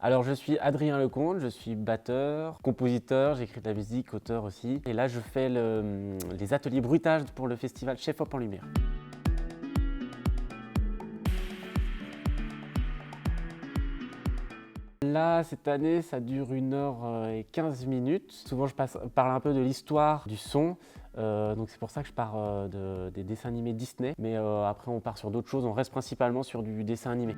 Alors je suis Adrien Lecomte, je suis batteur, compositeur, j'écris de la musique, auteur aussi. Et là je fais les ateliers bruitage pour le festival Chef Hop en Lumière. Là, cette année, ça dure 1h15. Souvent, je parle un peu de l'histoire du son. Donc c'est pour ça que je pars des dessins animés Disney. Mais après, on part sur d'autres choses. On reste principalement sur du dessin animé.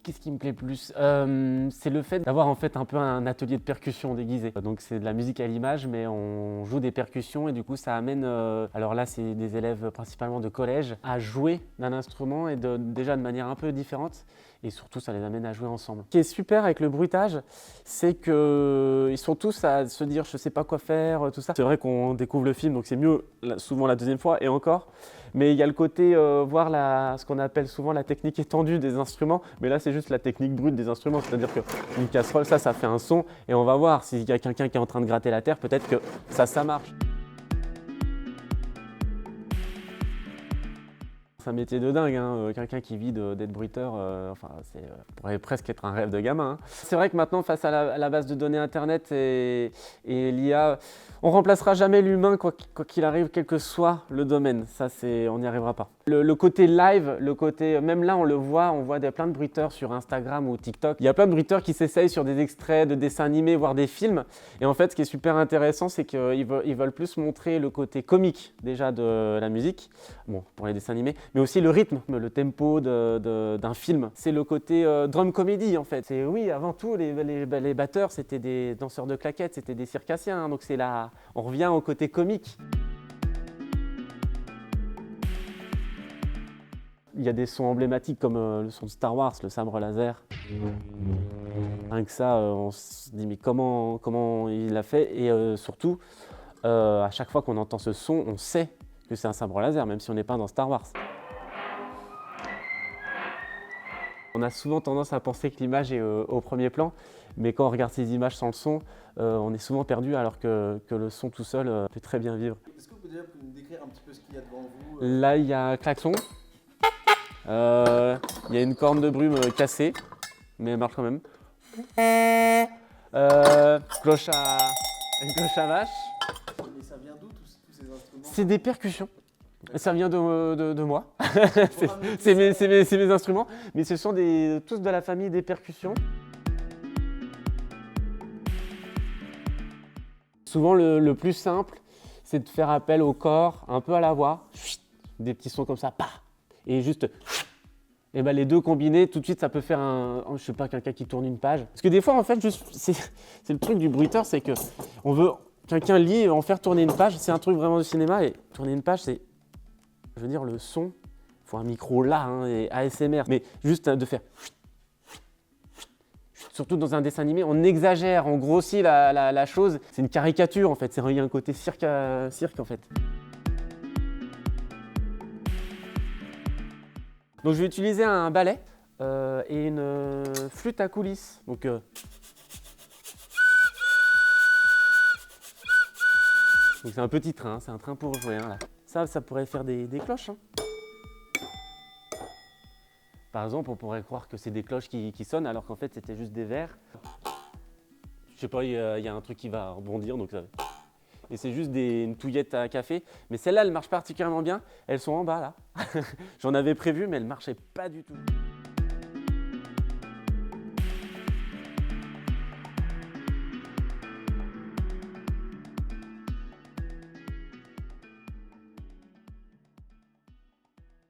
Qu'est-ce qui me plaît le plus? C'est le fait d'avoir en fait un peu un atelier de percussion déguisé. Donc c'est de la musique à l'image, mais on joue des percussions et du coup ça amène, alors là c'est des élèves principalement de collège, à jouer d'un instrument et déjà de manière un peu différente. Et surtout, ça les amène à jouer ensemble. Ce qui est super avec le bruitage, c'est qu'ils sont tous à se dire « je sais pas quoi faire », tout ça. C'est vrai qu'on découvre le film, donc c'est mieux souvent la deuxième fois et encore. Mais il y a le côté voir ce qu'on appelle souvent la technique étendue des instruments. Mais là, c'est juste la technique brute des instruments. C'est-à-dire qu'une casserole, ça fait un son. Et on va voir s'il y a quelqu'un qui est en train de gratter la terre, peut-être que ça marche. C'est un métier de dingue, hein. Quelqu'un qui vit d'être bruiteur, pourrait presque être un rêve de gamin. Hein. C'est vrai que maintenant, face à la base de données Internet et l'IA, on remplacera jamais l'humain quoi qu'il arrive, quel que soit le domaine. Ça, on n'y arrivera pas. Le côté live, même là, on voit plein de bruiteurs sur Instagram ou TikTok. Il y a plein de bruiteurs qui s'essayent sur des extraits de dessins animés, voire des films. Et en fait, ce qui est super intéressant, c'est qu'ils veulent plus montrer le côté comique déjà de la musique, bon, pour les dessins animés, mais aussi le rythme, le tempo d'un film. C'est le côté drum comedy en fait. Oui, avant tout, les batteurs, c'était des danseurs de claquettes, c'était des circassiens. Hein, donc on revient au côté comique. Il y a des sons emblématiques comme le son de Star Wars, le sabre laser. Rien que ça, on se dit mais comment il l'a fait? Et surtout, à chaque fois qu'on entend ce son, on sait que c'est un sabre laser, même si on n'est pas dans Star Wars. On a souvent tendance à penser que l'image est au premier plan, mais quand on regarde ces images sans le son, on est souvent perdu alors que le son tout seul peut très bien vivre. Est-ce que vous pouvez déjà nous décrire un petit peu ce qu'il y a devant vous? Là, il y a un klaxon, il y a une corne de brume cassée, mais elle marche quand même. Une cloche à vache. Mais ça vient d'où tous ces instruments? C'est des percussions. Ça vient de moi, c'est mes instruments, mais ce sont tous de la famille des percussions. Souvent le plus simple, c'est de faire appel au corps, un peu à la voix, des petits sons comme ça, et juste, et ben les deux combinés, tout de suite ça peut faire je sais pas, quelqu'un qui tourne une page. Parce que des fois en fait, c'est le truc du bruiteur, c'est que on veut, quelqu'un lit et en faire tourner une page, c'est un truc vraiment de cinéma, et tourner une page c'est, je veux dire, le son, il faut un micro là, hein, et ASMR, mais juste de faire... Surtout dans un dessin animé, on exagère, on grossit la chose. C'est une caricature en fait, il y a un côté cirque en fait. Donc je vais utiliser un balai et une flûte à coulisses. Donc c'est un petit train, hein, c'est un train pour jouer. Hein, là. Ça pourrait faire des cloches. Hein. Par exemple, on pourrait croire que c'est des cloches qui sonnent alors qu'en fait c'était juste des verres. Je sais pas, il y a un truc qui va rebondir, donc ça... Et c'est juste une touillette à café. Mais celle-là, elle marche particulièrement bien. Elles sont en bas là. J'en avais prévu, mais elles ne marchaient pas du tout.